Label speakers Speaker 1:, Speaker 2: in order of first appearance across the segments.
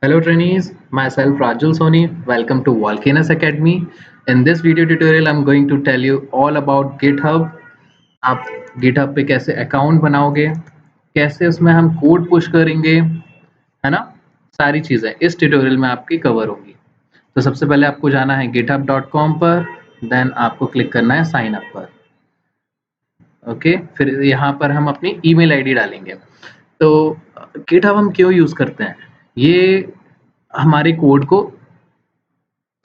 Speaker 1: Hello trainees, myself Rajul Soni. Welcome to Volcanoes Academy. In this video tutorial, I'm going to tell you all about GitHub. आप GitHub पे कैसे account बनाओगे, कैसे उसमें हम code push करेंगे, है ना? सारी चीज़ें इस ट्यूटोरियल में आपकी कवर होंगी। तो सबसे पहले आपको जाना है github.com पर, देन आपको क्लिक करना है साइन अप पर। ओके, फिर यहाँ पर हम अपनी ईमेल आईडी डालेंगे। तो GitHub हम क्यों यूज़ करते हैं? ये हमारे कोड को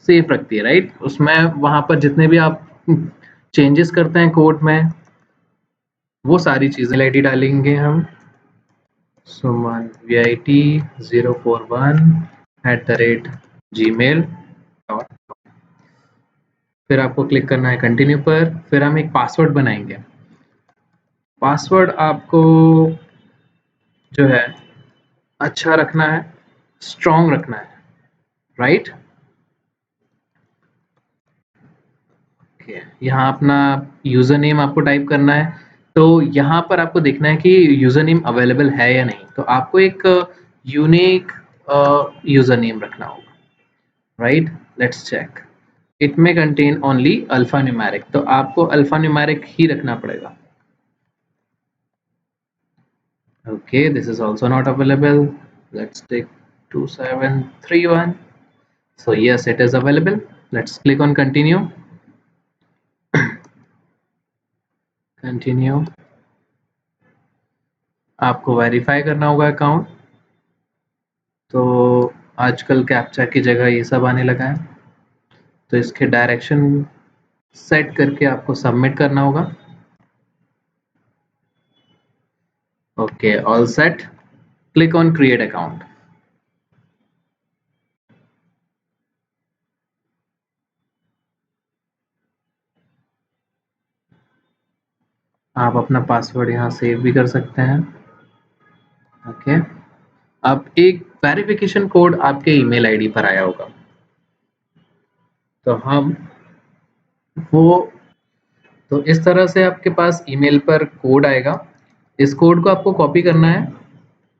Speaker 1: सेफ रखती है, राइट? उसमें वहाँ पर जितने भी आप चेंजेस करते हैं कोड में, वो सारी चीज़ें आईडी डालेंगे हम सुमन vit041@gmail.com। फिर आपको क्लिक करना है कंटिन्यू पर। फिर हम एक पासवर्ड बनाएंगे। पासवर्ड आपको जो है अच्छा रखना है, स्ट्रॉन्ग रखना है, राइट? यहाँ अपना यूज़र नेम आपको टाइप करना है। तो यहाँ पर आपको देखना है कि यूज़र नेम अवेलेबल है या नहीं। तो आपको एक यूनिक यूज़र नेम रखना होगा, right? Let's check. It may contain only alpha numeric, तो आपको अल्फा न्यूमेरिक ही रखना पड़ेगा। Okay, this is also not available. Let's take 2731। So yes, it is available. Let's click on continue. Continue. आपको verify करना होगा अकाउंट। तो आजकल कैप्चा की जगह ये सब आने लगा है, तो इसके डायरेक्शन सेट करके आपको सबमिट करना होगा। Okay, all set. Click on create account. आप अपना पासवर्ड यहाँ सेव भी कर सकते हैं। ओके, अब एक वेरिफिकेशन कोड आपके ईमेल आईडी पर आया होगा, तो हम तो इस तरह से आपके पास ईमेल पर कोड आएगा। इस कोड को आपको कॉपी करना है।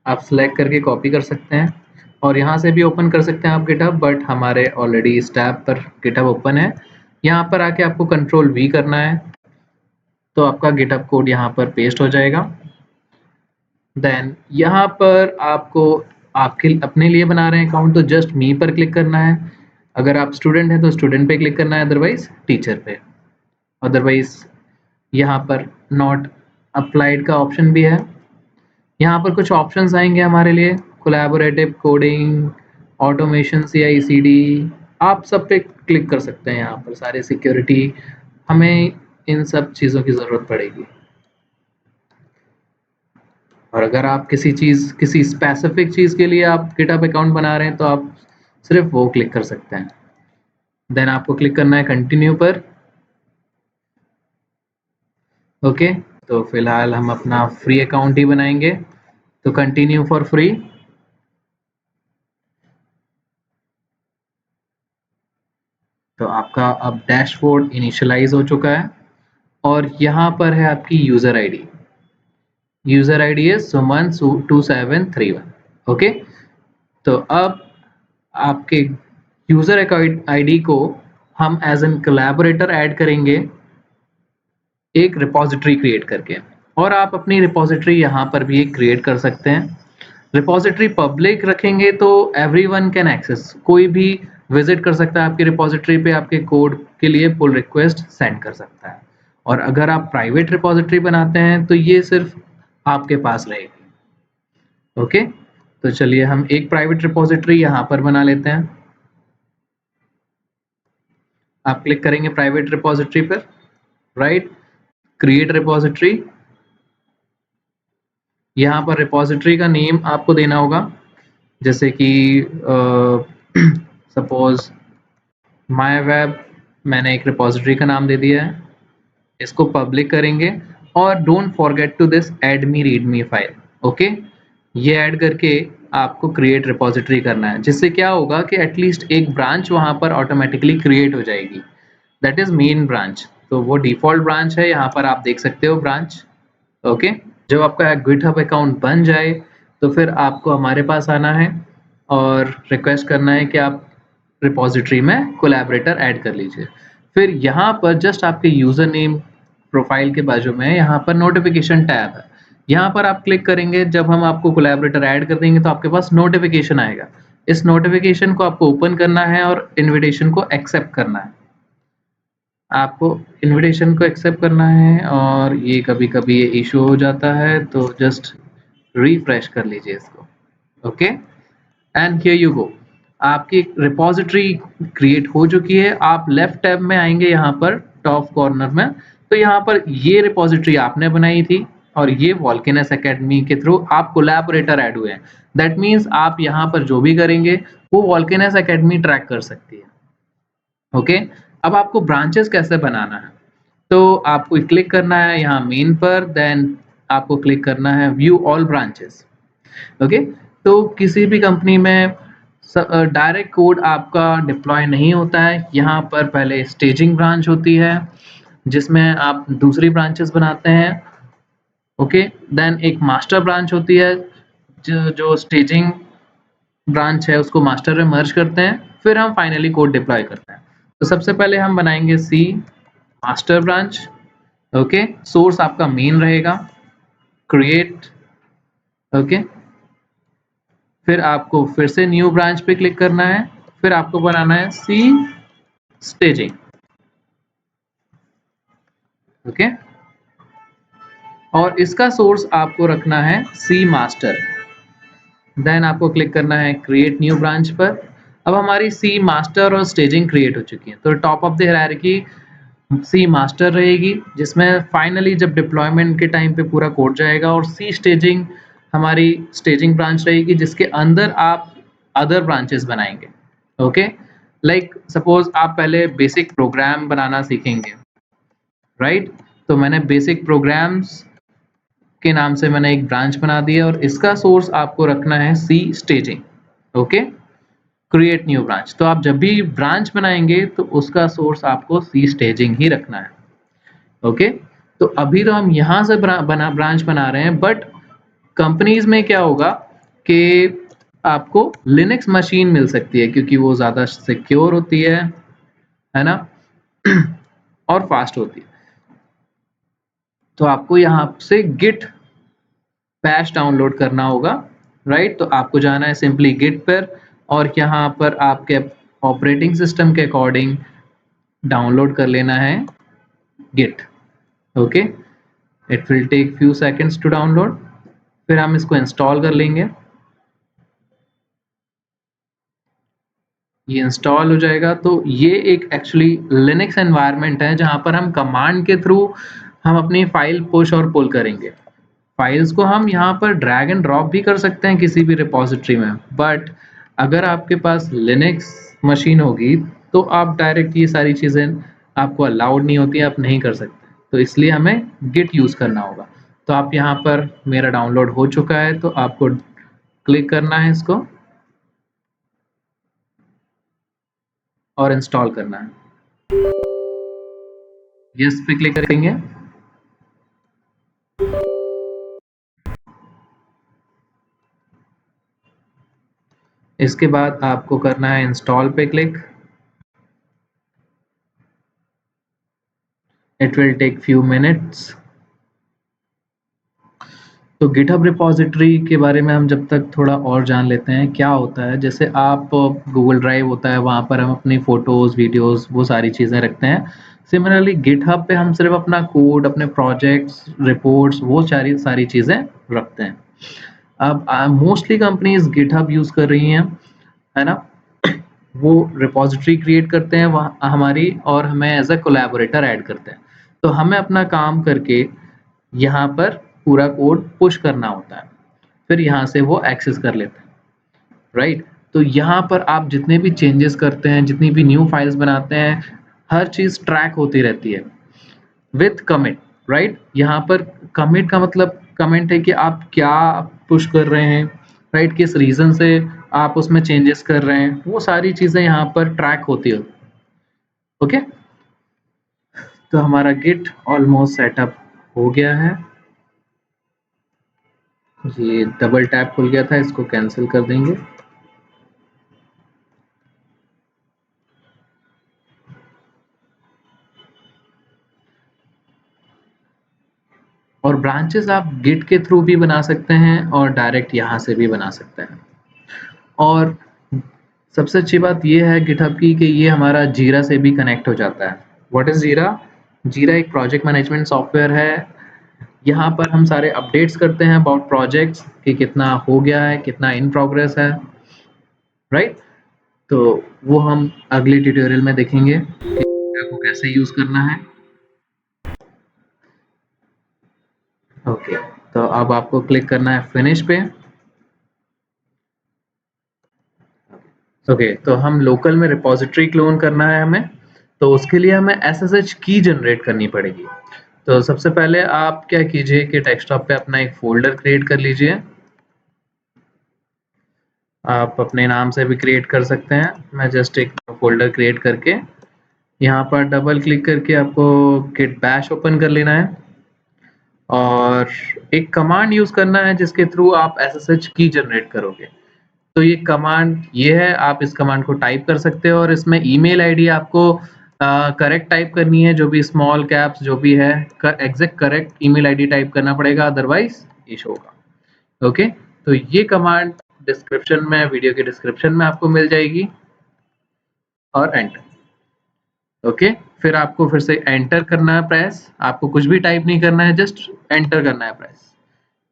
Speaker 1: आप सिलेक्ट करके कॉपी कर सकते हैं और यहाँ से भी ओपन कर सकते हैं आप GitHub, बट हमारे ऑलरेडी इस टैब पर GitHub ओपन है। यहाँ पर आके आपको कंट्रोल V करना है, तो आपका GitHub कोड यहाँ पर पेस्ट हो जाएगा। देन यहाँ पर आपको आपके अपने लिए बना रहे हैं अकाउंट, तो जस्ट मी पर क्लिक करना है। अगर आप स्टूडेंट हैं तो स्टूडेंट पे क्लिक करना है, अदरवाइज टीचर पे। अदरवाइज यहाँ पर नॉट अप्लाइड का ऑप्शन भी है। यहाँ पर कुछ ऑप्शंस आएंगे हमारे लिए, कोलैबोरेटिव कोडिंग, ऑटोमेशन, CI/CD, आप सब पे क्लिक कर सकते हैं। यहाँ पर सारे सिक्योरिटी, हमें इन सब चीज़ों की ज़रूरत पड़ेगी। और अगर आप किसी स्पेसिफिक चीज़ के लिए आप GitHub अकाउंट बना रहे हैं, तो आप सिर्फ वो क्लिक कर सकते हैं। देन आपको क्लिक करना है कंटिन्यू पर। ओके, तो फिलहाल हम अपना फ्री अकाउंट ही बनाएंगे, तो कंटिन्यू फॉर फ्री। तो आपका अब डैशबोर्ड इनिशियलाइज हो चुका है और यहाँ पर है आपकी यूज़र आईडी। यूज़र आईडी है suman2731। ओके, तो अब आपके यूज़र आईडी को हम एज एन कोलैबोरेटर ऐड करेंगे एक रिपॉजिटरी क्रिएट करके, और आप अपनी रिपॉजिटरी यहाँ पर भी एक क्रिएट कर सकते हैं। रिपॉजिटरी पब्लिक रखेंगे तो एवरीवन कैन एक्सेस, कोई भी विजिट कर सकता है आपकी रिपॉजिटरी पे, आपके कोड के लिए पुल रिक्वेस्ट सेंड कर सकता है। और अगर आप प्राइवेट रिपॉजिटरी बनाते हैं तो ये सिर्फ आपके पास रहेगी। ओके, तो चलिए हम एक प्राइवेट रिपॉजिटरी यहाँ पर बना लेते हैं। आप क्लिक करेंगे प्राइवेट रिपॉजिटरी पर, राइट, क्रिएट रिपॉजिटरी। यहाँ पर रिपॉजिटरी का नेम आपको देना होगा, जैसे कि सपोज माय वेब, मैंने एक रिपॉजिटरी का नाम दे दिया है। इसको पब्लिक करेंगे और don't forget to this add me read me file. Okay, ये ऐड करके आपको क्रिएट रिपॉजिटरी करना है, जिससे क्या होगा कि एटलीस्ट एक ब्रांच वहाँ पर ऑटोमेटिकली क्रिएट हो जाएगी, दैट इज मेन ब्रांच। तो वो डिफॉल्ट ब्रांच है, यहाँ पर आप देख सकते हो ब्रांच। ओके, जब आपका GitHub अकाउंट बन जाए तो फिर आपको हमारे पास आना है। और रिक्वेस्ट करना है कि आप रिपॉजिटरी में कोलैबोरेटर ऐड कर लीजिए। फिर यहाँ पर जस्ट आपके यूज़र नेम प्रोफाइल के बाजू में यहाँ पर नोटिफिकेशन टैब है। यहाँ पर आप क्लिक करेंगे, जब हम आपको कोलैबोरेटर ऐड कर देंगे तो आपके पास नोटिफिकेशन आएगा। इस नोटिफिकेशन को आपको ओपन करना है और इनविटेशन को एक्सेप्ट करना है। आपको इनविटेशन को एक्सेप्ट करना है और ये कभी-कभी ये इश्यू हो जाता है, तो जस्ट रिफ्रेश कर लीजिए इसको। Okay, and here you go, आपकी रिपॉजिटरी क्रिएट हो चुकी है। आप लेफ्ट टैब में आएंगे यहाँ पर टॉप कॉर्नर में, तो यहाँ पर ये रिपॉजिटरी आपने बनाई थी और ये वोल्केनस एकेडमी के थ्रू आप कोलैबोरेटर ऐड हुए हैं। दैट मीन्स आप यहाँ पर जो भी करेंगे वो वोल्केनस एकेडमी ट्रैक कर सकती है। ओके, अब आपको ब्रांचेस कैसे बनाना है, तो आपको क्लिक करना है यहाँ मेन पर, देन आपको क्लिक करना है व्यू ऑल ब्रांचेस। ओके, तो किसी भी कंपनी में डायरेक्ट कोड आपका डिप्लॉय नहीं होता है। यहाँ पर पहले स्टेजिंग ब्रांच होती है जिसमें आप दूसरी ब्रांचेस बनाते हैं। ओके, देन एक मास्टर ब्रांच होती है जो स्टेजिंग ब्रांच है उसको मास्टर में मर्ज करते हैं, फिर हम फाइनली कोड डिप्लॉय करते हैं। तो सबसे पहले हम बनाएंगे सी मास्टर ब्रांच। ओके, सोर्स आपका मेन रहेगा, क्रिएट। ओके, फिर आपको फिर से न्यू ब्रांच पे क्लिक करना है, फिर आपको बनाना है सी स्टेजिंग। ओके, और इसका सोर्स आपको रखना है सी मास्टर। देन आपको क्लिक करना है क्रिएट न्यू ब्रांच पर। अब हमारी सी मास्टर और स्टेजिंग क्रिएट हो चुकी है, तो top of the hierarchy C master रहेगी जिसमें फाइनली जब डिप्लॉयमेंट के टाइम पे पूरा कोड जाएगा, और सी स्टेजिंग हमारी स्टेजिंग ब्रांच रहेगी जिसके अंदर आप अदर ब्रांचेस बनाएंगे। ओके, लाइक सपोज आप पहले बेसिक प्रोग्राम बनाना सीखेंगे, राइट? तो मैंने बेसिक प्रोग्राम्स के नाम से मैंने एक ब्रांच बना दी है और इसका सोर्स आपको रखना है C staging. Okay, create new branch. तो आप जब भी ब्रांच बनाएंगे तो उसका सोर्स आपको सी स्टेजिंग ही रखना है। ओके, तो अभी तो हम यहाँ से ब्रांच बना रहे हैं, बट कंपनीज में क्या होगा कि आपको लिनक्स मशीन मिल सकती है क्योंकि वो ज़्यादा सिक्योर होती है ना और फास्ट होती है। तो आपको यहाँ से गिट बैश डाउनलोड करना होगा, राइट? तो आपको जाना है सिंपली गिट पर और यहाँ पर आपके ऑपरेटिंग सिस्टम के अकॉर्डिंग डाउनलोड कर लेना है git. Okay, it will take few seconds to download, फिर हम इसको इंस्टॉल कर लेंगे। ये इंस्टॉल हो जाएगा, तो ये एक एक्चुअली लिनक्स एनवायरनमेंट है जहाँ पर हम कमांड के थ्रू हम अपनी फाइल पुश और पुल करेंगे। फाइल्स को हम यहाँ पर ड्रैग एंड ड्रॉप भी कर सकते हैं किसी भी रिपॉजिटरी में, बट अगर आपके पास लिनक्स मशीन होगी तो आप डायरेक्ट ये सारी चीज़ें आपको अलाउड नहीं होती, आप नहीं कर सकते, तो इसलिए हमें गिट यूज़ करना होगा। तो आप यहाँ पर मेरा डाउनलोड हो चुका है, तो आपको क्लिक करना है इसको और इंस्टॉल करना है। यस पे क्लिक करेंगे। इसके बाद आपको करना है इंस्टॉल पे click. It will take few minutes. तो गिटहब रिपॉजिटरी के बारे में हम जब तक थोड़ा और जान लेते हैं क्या होता है। जैसे आप गूगल ड्राइव होता है, वहाँ पर हम अपनी फ़ोटोज़, वीडियोज़, वो सारी चीज़ें रखते हैं। सिमिलरली गिटहब पे हम सिर्फ अपना कोड, अपने प्रोजेक्ट्स, रिपोर्ट्स, वो सारी चीज़ें रखते हैं। अब मोस्टली कंपनीज गिटहब यूज़ कर रही हैं, है ना? वो रिपॉजिटरी क्रिएट करते हैं वहाँ हमारी, और हमें एज अ कोलैबोरेटर ऐड करते हैं। तो हमें अपना काम करके यहाँ पर पूरा कोड पुश करना होता है, फिर यहाँ से वो एक्सेस कर लेते हैं, राइट? तो यहाँ पर आप जितने भी चेंजेस करते हैं, जितनी भी न्यू फाइल्स बनाते हैं, हर चीज़ ट्रैक होती रहती है विथ कमिट, राइट? यहाँ पर कमिट का मतलब कमेंट है कि आप क्या पुश कर रहे हैं, राइट? किस रीज़न से आप उसमें चेंजेस कर रहे हैं, वो सारी चीज़ें यहाँ पर ट्रैक होती है। ओके, तो हमारा गिट ऑलमोस्ट सेटअप हो गया है। ये डबल टैप खुल गया था, इसको कैंसिल कर देंगे। और ब्रांचेस आप गिट के थ्रू भी बना सकते हैं और डायरेक्ट यहाँ से भी बना सकते हैं। और सबसे अच्छी बात ये है गिटहब की कि ये हमारा जीरा से भी कनेक्ट हो जाता है। व्हाट इज जीरा? जीरा एक प्रोजेक्ट मैनेजमेंट सॉफ्टवेयर है। यहाँ पर हम सारे अपडेट्स करते हैं अबाउट प्रोजेक्ट्स कि कितना हो गया है, कितना इन प्रोग्रेस है, राइट? तो वो हम अगले ट्यूटोरियल में देखेंगे कि को कैसे यूज करना है। ओके, तो अब आपको क्लिक करना है फिनिश पे। ओके, तो हम लोकल में रिपोजिटरी क्लोन करना है हमें, तो उसके लिए हमें SSH की जनरेट करनी पड़ेगी। तो सबसे पहले आप क्या कीजिए कि डेस्कटॉप पे अपना एक फोल्डर क्रिएट कर लीजिए। आप अपने नाम से भी क्रिएट कर सकते हैं। मैं जस्ट एक फोल्डर क्रिएट करके यहाँ पर डबल क्लिक करके आपको git bash ओपन कर लेना है और एक कमांड यूज करना है जिसके थ्रू आप SSH की जनरेट करोगे। तो ये कमांड ये है, आप इस कमांड को टाइप कर सकते हो और इसमें ईमेल आईडी आपको करेक्ट टाइप करनी है, जो भी स्मॉल कैप्स जो भी है exact correct email ID type करना पड़ेगा, अदरवाइज इशू होगा। ओके, तो ये कमांड डिस्क्रिप्शन में, वीडियो के डिस्क्रिप्शन में आपको मिल जाएगी और एंटर। ओके, फिर आपको फिर से एंटर करना है प्रेस, आपको कुछ भी टाइप नहीं करना है, जस्ट एंटर करना है press.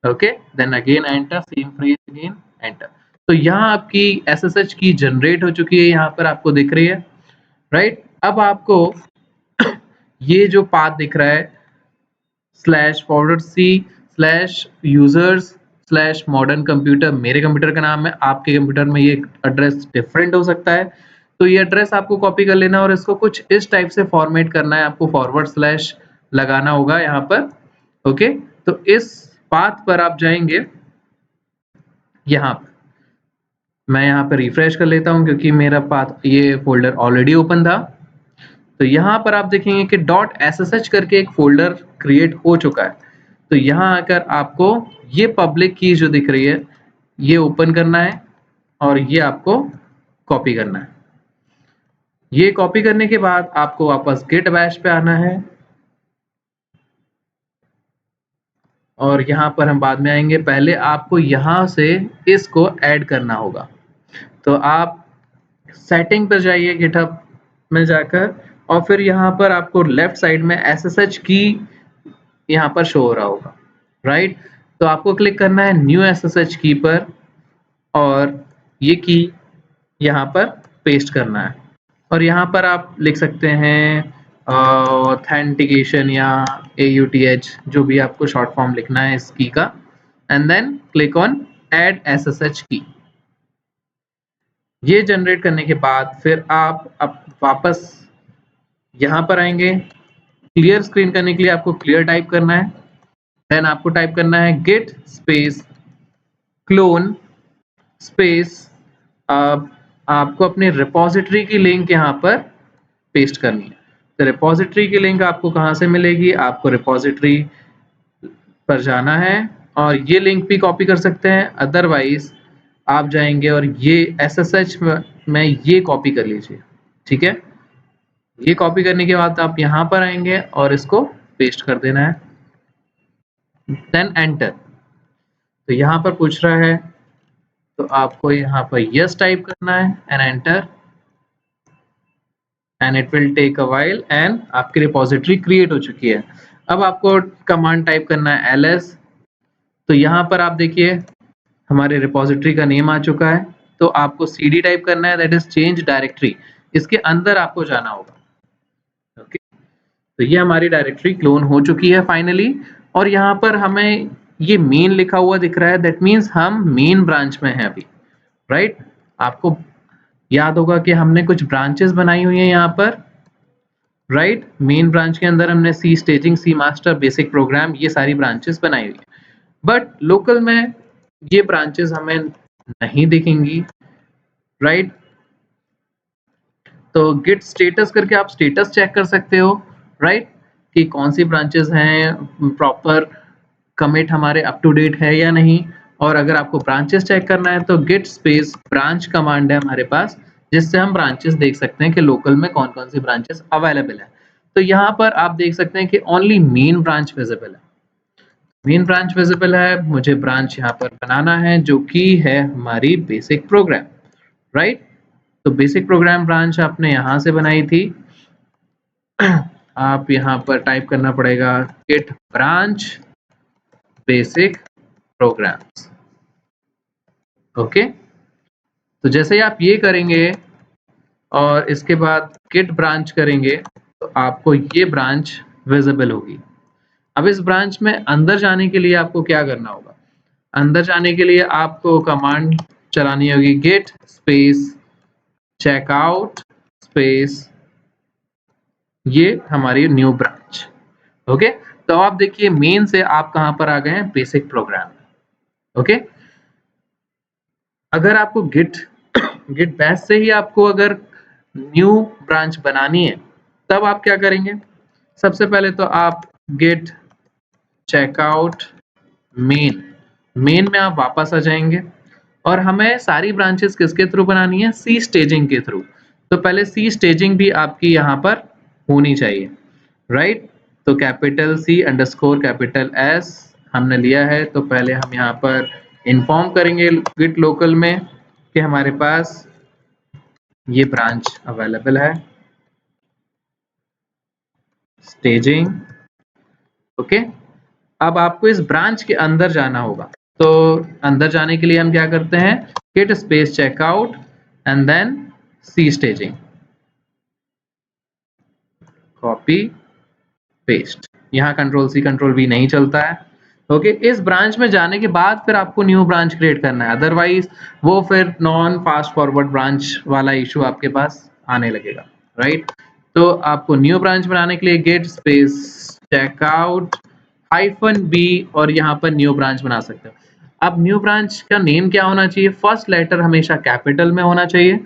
Speaker 1: Okay, then again enter, same phrase again enter. तो यहाँ आपकी SSH की जनरेट हो चुकी है, यहाँ पर आपको दिख रही है, राइट? अब आपको ये जो पाथ दिख रहा है /c/users/modern computer, मेरे कंप्यूटर का नाम है, आपके कंप्यूटर में ये एड्रेस डिफरेंट हो सकता है। तो ये एड्रेस आपको कॉपी कर लेना और इसको कुछ इस टाइप से फॉर्मेट करना है, आपको फॉरवर्ड स्लैश लगाना होगा यहाँ पर। ओके, तो इस पाथ पर आप जाएंगे, यहाँ पर मैं यहाँ पर रिफ्रेश कर लेता हूँ क्योंकि मेरा पाथ ये फोल्डर ऑलरेडी ओपन था। तो यहाँ पर आप देखेंगे कि .ssh करके एक फोल्डर क्रिएट हो चुका है। तो यहाँ आकर आपको ये पब्लिक की जो दिख रही है ये ओपन करना है और ये आपको कॉपी करना है। ये कॉपी करने के बाद आपको वापस git bash पे आना है और यहाँ पर हम बाद में आएंगे। पहले आपको यहाँ से इसको ऐड करना होगा। तो आप सेटिंग पर जाइए गिटहब में जाकर और फिर यहाँ पर आपको लेफ्ट साइड में SSH की यहाँ पर शो हो रहा होगा, राइट? तो आपको क्लिक करना है न्यू SSH की पर और ये की यहाँ पर पेस्ट करना है और यहाँ पर आप लिख सकते हैं ऑथेंटिकेशन या AUTH, जो भी आपको शॉर्ट फॉर्म लिखना है इस की का, and then click on add SSH key. ये जनरेट करने के बाद फिर आप अब वापस यहाँ पर आएंगे। क्लियर स्क्रीन करने के लिए आपको क्लियर टाइप करना है, देन आपको टाइप करना है git स्पेस क्लोन स्पेस, आपको अपने रिपोजिटरी की लिंक यहाँ पर पेस्ट करनी है। तो रिपोजिटरी की लिंक आपको कहाँ से मिलेगी? आपको रिपोजिटरी पर जाना है और ये लिंक भी कॉपी कर सकते हैं, अदरवाइज आप जाएंगे और ये SSH में ये कॉपी कर लीजिए, ठीक है? ये कॉपी करने के बाद आप यहाँ पर आएंगे और इसको पेस्ट कर देना है, देन एंटर। तो यहाँ पर पूछ रहा है तो आपको यहाँ पर यस टाइप करना है and enter, and it will take a while and आपकी रिपोजिटरी क्रिएट हो चुकी है। अब आपको कमांड टाइप करना है ls। तो यहाँ पर आप देखिए हमारे रिपोजिटरी का नेम आ चुका है, तो आपको cd टाइप करना है, दैट इज चेंज डायरेक्टरी। इसके अंदर आपको जाना होगा। ओके, तो ये हमारी डायरेक्टरी क्लोन हो चुकी है फाइनली और यहाँ पर हमें ये मेन लिखा हुआ दिख रहा है, दैट मीन्स हम मेन ब्रांच में हैं अभी, राइट? आपको याद होगा कि हमने कुछ ब्रांचेस बनाई हुई हैं यहाँ पर, राइट? मेन ब्रांच के अंदर हमने सी स्टेजिंग, सी मास्टर, बेसिक प्रोग्राम, ये सारी ब्रांचेस बनाई हुई है। बट लोकल में ये ब्रांचेस हमें नहीं दिखेंगी, राइट? तो गिट स्टेटस करके आप स्टेटस चेक कर सकते हो, राइट? कि कौन सी ब्रांचेस हैं, प्रॉपर कमिट हमारे अप टू डेट है या नहीं। और अगर आपको ब्रांचेस चेक करना है तो गिट स्पेस ब्रांच कमांड है हमारे पास, जिससे हम ब्रांचेस देख सकते हैं कि लोकल में कौन कौन सी ब्रांचेस अवेलेबल है। तो यहाँ पर आप देख सकते हैं कि ओनली मेन ब्रांच विजिबल है। मेन ब्रांच विजिबल है, मुझे ब्रांच यहाँ पर बनाना है जो कि है हमारी बेसिक प्रोग्राम, राइट? तो बेसिक प्रोग्राम ब्रांच आपने यहाँ से बनाई थी। आप यहाँ पर टाइप करना पड़ेगा git branch basic programs, okay? तो जैसे ही आप ये करेंगे और इसके बाद git branch करेंगे तो आपको ये ब्रांच विजिबल होगी। अब इस ब्रांच में अंदर जाने के लिए आपको क्या करना होगा? अंदर जाने के लिए आपको कमांड चलानी होगी git space checkout space ये हमारी न्यू ब्रांच, ओके? तो आप देखिए मेन से आप कहाँ पर आ गए हैं? Basic programme, okay? अगर आपको गिट बैश से ही आपको अगर न्यू ब्रांच बनानी है तब आप क्या करेंगे? सबसे पहले तो आप गिट चेकआउट मेन में आप वापस आ जाएंगे और हमें सारी ब्रांचेस किसके थ्रू बनानी है? सी स्टेजिंग के थ्रू। तो पहले सी स्टेजिंग भी आपकी यहाँ पर होनी चाहिए, राइट? तो capital C underscore capital S हमने लिया है, तो पहले हम यहाँ पर इन्फॉर्म करेंगे गिट लोकल में कि हमारे पास ये ब्रांच अवेलेबल है, स्टेजिंग, ओके? अब आपको इस ब्रांच के अंदर जाना होगा, तो अंदर जाने के लिए हम क्या करते हैं? git space checkout and then C staging, copy paste. यहाँ कंट्रोल C कंट्रोल V नहीं चलता है, ओके? इस ब्रांच में जाने के बाद फिर आपको न्यू ब्रांच क्रिएट करना है, अदरवाइज वो फिर नॉन फास्ट फॉरवर्ड ब्रांच वाला इशू आपके पास आने लगेगा, राइट? तो आपको न्यू ब्रांच बनाने के लिए गेट स्पेस चेकआउट -b और यहाँ पर न्यू ब्रांच बना सकते हो। अब न्यू ब्रांच का नेम क्या होना चाहिए? फर्स्ट लेटर हमेशा कैपिटल में होना चाहिए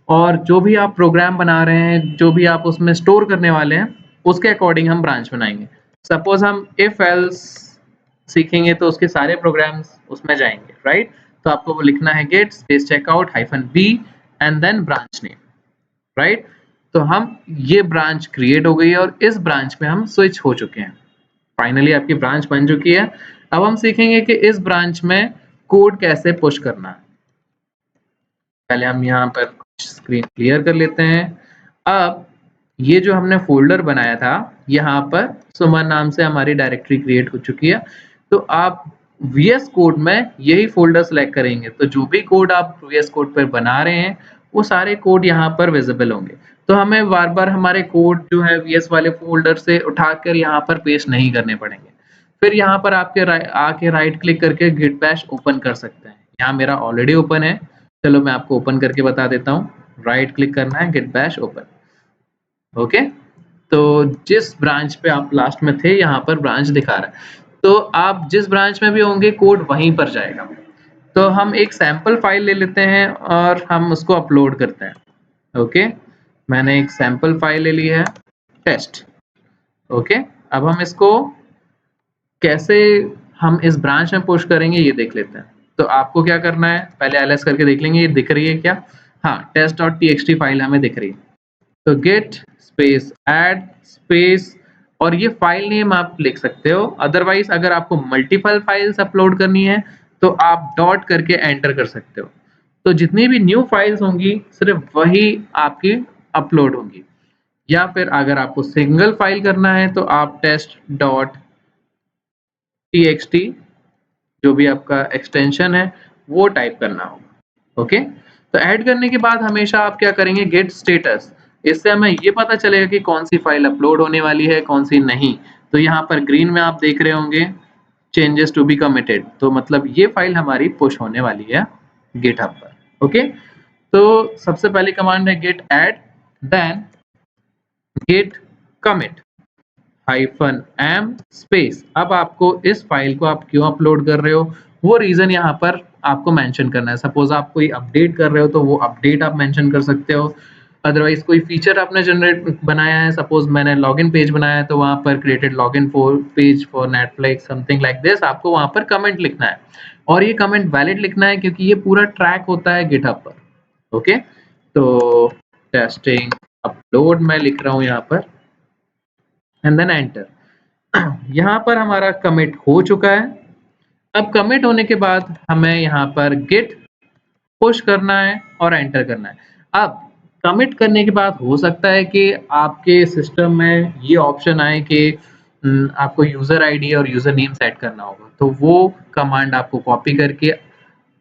Speaker 1: और जो भी आप प्रोग्राम बना रहे हैं, जो भी आप उसमें स्टोर करने वाले हैं, उसके अकॉर्डिंग हम ब्रांच बनाएंगे। सपोज हम इफ एल्स सीखेंगे तो उसके सारे प्रोग्राम्स उसमें जाएंगे, राइट? तो आपको वो लिखना है git space checkout -b and then branch name, right? तो हम ये ब्रांच क्रिएट हो गई है और इस ब्रांच में हम स्विच हो चुके हैं। फाइनली आपकी ब्रांच बन चुकी है। अब हम सीखेंगे कि इस ब्रांच में कोड कैसे पुश करना है। पहले हम यहाँ पर स्क्रीन क्लियर कर लेते हैं। अब ये जो हमने फ़ोल्डर बनाया था, यहाँ पर सुमन नाम से हमारी डायरेक्टरी क्रिएट हो चुकी है। तो आप वीएस कोड में यही फ़ोल्डर सेलेक्ट करेंगे, तो जो भी कोड आप वीएस कोड पर बना रहे हैं, वो सारे कोड यहाँ पर विज़िबल होंगे। तो हमें बार-बार हमारे कोड जो है वीएस वाले फ़ोल्डर से उठाकर यहाँ पर पेस्ट नहीं करने पड़ेंगे। फिर यहाँ पर आके राइट क्लिक करके गिट बैश ओपन कर सकते हैं। यहाँ मेरा ऑलरेडी ओपन है, चलो मैं आपको ओपन करके बता देता हूँ। राइट क्लिक करना है, गिट बैश ओपन, ओके? तो जिस ब्रांच पे आप लास्ट में थे, यहाँ पर ब्रांच दिखा रहा है। तो आप जिस ब्रांच में भी होंगे कोड वहीं पर जाएगा। तो हम एक सैंपल फाइल ले लेते हैं और हम उसको अपलोड करते हैं, ओके? मैंने एक सैंपल फाइल ले ली है, टेस्ट, ओके? अब हम इसको कैसे हम इस ब्रांच में पुश करेंगे ये देख लेते हैं। तो आपको क्या करना है? पहले ls करके देख लेंगे ये दिख रही है क्या? हाँ, test.txt फाइल हमें दिख रही है। तो git स्पेस add स्पेस और ये फाइल नेम आप लिख सकते हो। अदरवाइज अगर आपको मल्टीपल फाइल्स अपलोड करनी है तो आप डॉट करके एंटर कर सकते हो। तो जितनी भी न्यू फाइल्स होंगी सिर्फ वही आपकी अपलोड होंगी, या फिर अगर आपको सिंगल फाइल करना है तो आप test.txt जो भी आपका एक्सटेंशन है वो टाइप करना होगा, ओके? तो ऐड करने के बाद हमेशा आप क्या करेंगे? गेट स्टेटस, इससे हमें ये पता चलेगा कि कौन सी फाइल अपलोड होने वाली है, कौन सी नहीं। तो यहाँ पर ग्रीन में आप देख रहे होंगे चेंजेस टू बी कमिटेड, तो मतलब ये फाइल हमारी पुश होने वाली है गिटहब पर, ओके? तो सबसे पहली कमांड है git add, then git commit -m space. अब आपको इस फाइल को आप क्यों अपलोड कर रहे हो वो रीजन यहाँ पर आपको मेंशन करना है। सपोज आप कोई अपडेट कर रहे हो तो वो अपडेट आप मेंशन कर सकते हो। अदरवाइज कोई फीचर आपने जनरेट बनाया है, सपोज मैंने लॉगिन पेज बनाया है तो वहाँ पर created login for page for Netflix something like this, आपको वहाँ पर कमेंट लिखना है और ये कमेंट वैलिड लिखना है क्योंकि ये पूरा ट्रैक होता है गिटहब पर, ओके? तो टेस्टिंग अपलोड मैं लिख रहा हूँ यहाँ पर एंड देन एंटर। यहाँ पर हमारा कमिट हो चुका है। अब कमिट होने के बाद हमें यहाँ पर गिट पुश करना है और एंटर करना है। अब कमिट करने के बाद हो सकता है कि आपके सिस्टम में ये ऑप्शन आए कि आपको यूज़र आईडी और यूज़र नेम सेट करना होगा। तो वो कमांड आपको कॉपी करके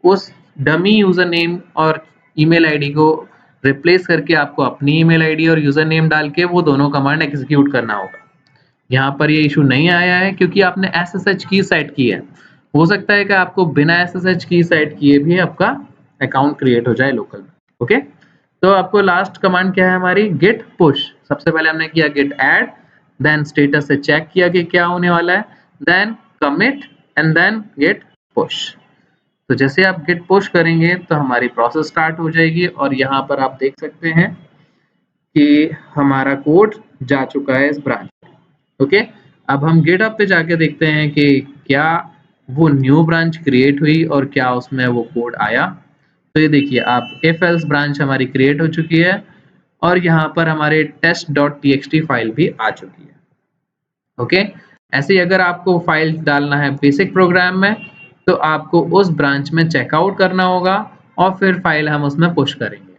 Speaker 1: उस डमी यूज़र नेम और ईमेल आईडी को रिप्लेस करके आपको अपनी ईमेल आईडी और यूज़र नेम डाल के वो दोनों कमांड एग्ज़ीक्यूट करना होगा। यहाँ पर ये इश्यू नहीं आया है क्योंकि आपने एसएसएच की सेट की है। हो सकता है कि आपको बिना एसएसएच की सेट किए भी आपका अकाउंट क्रिएट हो जाए लोकल में, ओके? तो आपको लास्ट कमांड क्या है हमारी गिट पुश। सबसे पहले हमने किया गिट ऐड, देन स्टेटस से चेक किया कि क्या होने वाला है, then commit and then git push. तो जैसे आप गिट पुश करेंगे तो हमारी प्रोसेस स्टार्ट हो जाएगी और यहाँ पर आप देख सकते हैं कि हमारा कोड जा चुका है इस ब्रांच में, ओके? अब हम गिटहब पे जाके देखते हैं कि क्या वो न्यू ब्रांच क्रिएट हुई और क्या उसमें वो कोड आया। तो ये देखिए आप इफ एल्स ब्रांच हमारी क्रिएट हो चुकी है और यहाँ पर हमारे test.txt फाइल भी आ चुकी है, ओके? ऐसे ही अगर आपको फाइल डालना है बेसिक प्रोग्राम में तो आपको उस ब्रांच में चेकआउट करना होगा और फिर फाइल हम उसमें पुश करेंगे,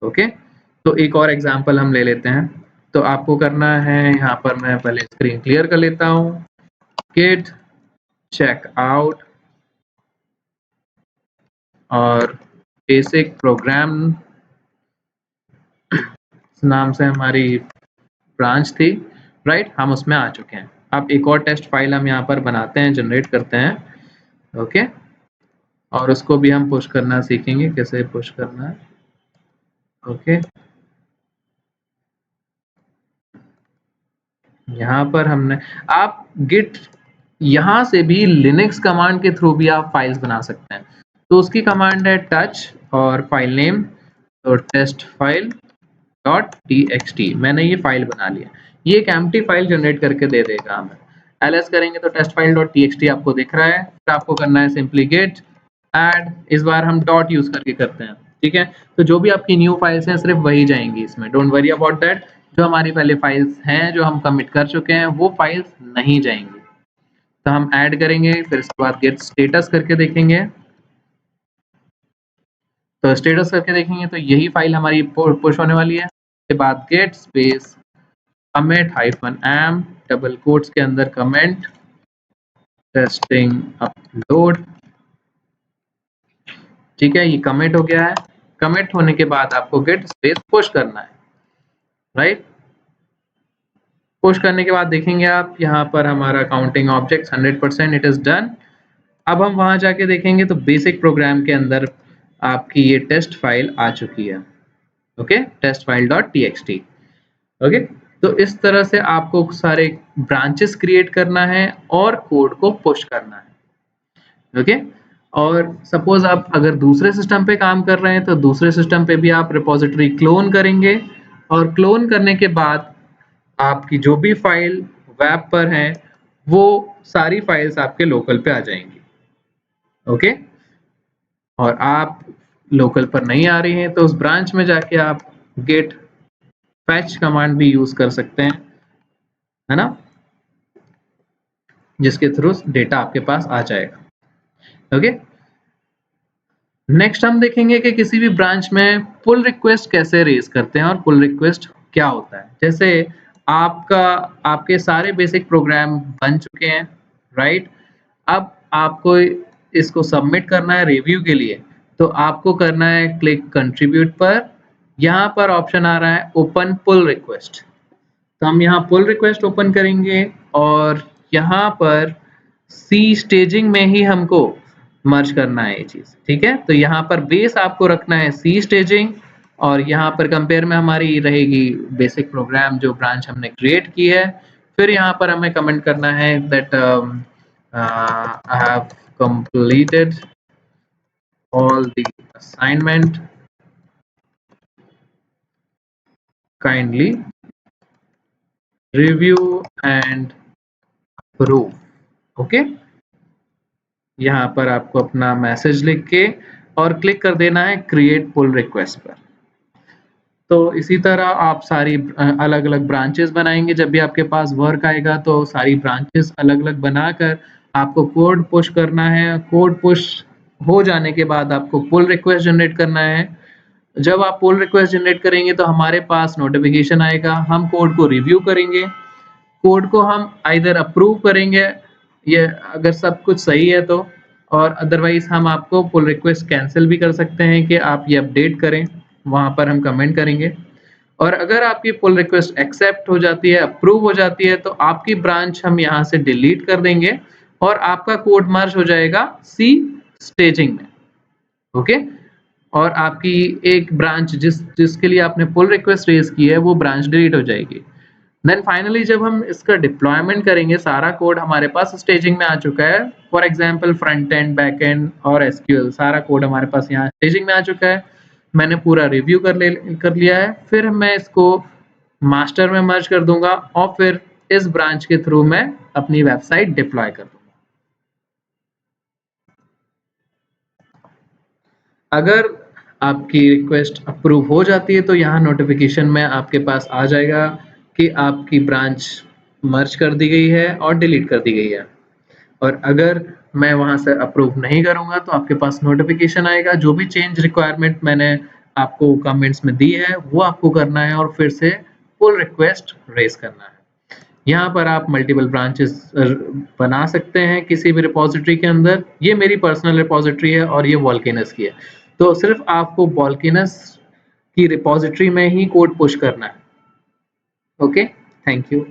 Speaker 1: ओके? तो एक और एग्जांपल हम ले लेते हैं। तो आपको करना है यहाँ पर मैं पहले स्क्रीन क्लियर कर लेता हूँ। git checkout और बेसिक प्रोग्राम नाम से हमारी ब्रांच थी, राइट? हम उसमें आ चुके हैं। अब एक और टेस्ट फाइल हम यहाँ पर बनाते हैं, जनरेट करते हैं, ओके? और उसको भी हम पुश करना सीखेंगे, कैसे पुश करना है, ओके? यहाँ पर हमने आप गिट यहाँ से भी लिनक्स कमांड के थ्रू भी आप फाइल्स बना सकते हैं। तो उसकी कमांड है टच और फाइल नेम तो टेस्ट फाइल .txt मैंने ये फाइल बना लिया। ये एक एम्प्टी फाइल जनरेट करके दे देगा हमें। ls करेंगे तो टेस्ट फाइल .txt आपको दिख रहा है। फिर आपको करना है सिंपली गिट ऐड, इस बार हम डॉट यूज करके करते हैं, ठीक है? तो जो भी आपकी न्यू फाइल्स हैं सिर्फ वही जाएंगी इसमें, डोंट वरी अबाउट दैट। जो हमारी पहले फाइल्स हैं जो हम कमिट कर चुके हैं वो फाइल्स नहीं जाएंगी। तो हम ऐड करेंगे, फिर इसके बाद गेट स्टेटस करके देखेंगे। तो स्टेटस करके देखेंगे तो यही फाइल हमारी पुश होने वाली है। उसके बाद get space commit -m double quotes के अंदर कमेंट टेस्टिंग अपलोड, ठीक है? ये कमिट हो गया है। कमिट होने के बाद आपको गेट स्पेस पुश करना है, राइट? पुश करने के बाद देखेंगे आप यहाँ पर हमारा counting object 100% it is done. अब हम वहां जाके देखेंगे तो बेसिक प्रोग्राम के अंदर आपकी ये टेस्ट फाइल आ चुकी है, okay? Test file .txt, okay? तो इस तरह से आपको सारे ब्रांचेस क्रिएट करना है और कोड को पुश करना है, ओके? और सपोज आप अगर दूसरे सिस्टम पे काम कर रहे हैं तो दूसरे सिस्टम पे भी आप रिपोजिटरी क्लोन करेंगे और क्लोन करने के बाद आपकी जो भी फाइल वेब पर है वो सारी फाइल्स आपके लोकल पे आ जाएंगी, ओके? और आप लोकल पर नहीं आ रही हैं तो उस ब्रांच में जाके आप गेट फैच कमांड भी यूज कर सकते हैं, है ना? जिसके थ्रू डेटा आपके पास आ जाएगा, ओके? नेक्स्ट हम देखेंगे कि किसी भी ब्रांच में पुल रिक्वेस्ट कैसे रेज करते हैं और पुल रिक्वेस्ट क्या होता है। जैसे आपके सारे बेसिक प्रोग्राम बन चुके हैं, राइट? अब आपको इसको सबमिट करना है रिव्यू के लिए, तो आपको करना है क्लिक कंट्रीब्यूट पर। यहाँ पर ऑप्शन आ रहा है ओपन पुल रिक्वेस्ट, तो हम यहाँ पुल रिक्वेस्ट ओपन करेंगे और यहाँ पर सी स्टेजिंग में ही हमको मर्ज करना है ये चीज़, ठीक है? तो यहाँ पर बेस आपको रखना है सी स्टेजिंग और यहाँ पर कंपेयर में हमारी रहेगी बेसिक प्रोग्राम जो ब्रांच हमने क्रिएट की है। फिर यहाँ पर हमें कमेंट करना है that I have completed all the assignment, kindly review and approve, okay? यहाँ पर आपको अपना मैसेज लिख के और क्लिक कर देना है क्रिएट पुल रिक्वेस्ट पर। तो इसी तरह आप सारी अलग-अलग ब्रांचेस बनाएँगे, जब भी आपके पास वर्क आएगा तो सारी ब्रांचेस अलग-अलग बनाकर आपको कोड पुश करना है। कोड पुश हो जाने के बाद आपको पुल रिक्वेस्ट जनरेट करना है। जब आप पुल रिक्वेस्ट जनरेट करेंगे तो हमारे पास नोटिफ़िकेशन आएगा, हम कोड को रिव्यू करेंगे। कोड को हम आइदर अप्रूव करेंगे, ये अगर सब कुछ सही है तो, और अदरवाइज़ हम आपको पुल रिक्वेस्ट कैंसल भी कर सकते हैं कि आप ये अपडेट करें, वहाँ पर हम कमेंट करेंगे। और अगर आपकी पुल रिक्वेस्ट एक्सेप्ट हो जाती है, अप्रूव हो जाती है, तो आपकी ब्रांच हम यहाँ से डिलीट कर देंगे और आपका कोड मर्ज हो जाएगा सी स्टेजिंग में, ओके? और आपकी एक ब्रांच जिसके लिए आपने पुल रिक्वेस्ट रेज़ की है, वो ब्रांच डिलीट हो जाएगी। देन फाइनली जब हम इसका डिप्लॉयमेंट करेंगे, सारा कोड हमारे पास स्टेजिंग में आ चुका है। For example front end, back and और एसक्यूएल सारा कोड हमारे पास यहाँ स्टेजिंग में आ चुका है। मैंने पूरा रिव्यू कर लिया है। फिर मैं इसको मास्टर में मर्ज कर दूँगा और फिर इस ब्रांच के थ्रू मैं अपनी वेबसाइट डिप्लॉय कर दूँगा। अगर आपकी रिक्वेस्ट अप्रूव हो जाती है तो यहाँ नोटिफ़िकेशन में आपके पास आ जाएगा कि आपकी ब्रांच मर्ज कर दी गई है और डिलीट कर दी गई है। और अगर मैं वहाँ से अप्रूव नहीं करूँगा तो आपके पास नोटिफ़िकेशन आएगा, जो भी चेंज रिक्वायरमेंट मैंने आपको कमेंट्स में दी है, वो आपको करना है और फिर से पुल रिक्वेस्ट रेज़ करना है। यहाँ पर आप मल्टीपल ब्रांचेस बना सकते हैं किसी भी रिपॉज़िटरी के अंदर। ये मेरी पर्सनल रिपॉज़िटरी है और ये वोल्केनस की है। तो सिर्फ़ आपको वोल्केनस की रिपॉज़िटरी में ही कोड पुश करना है। Okay, thank you.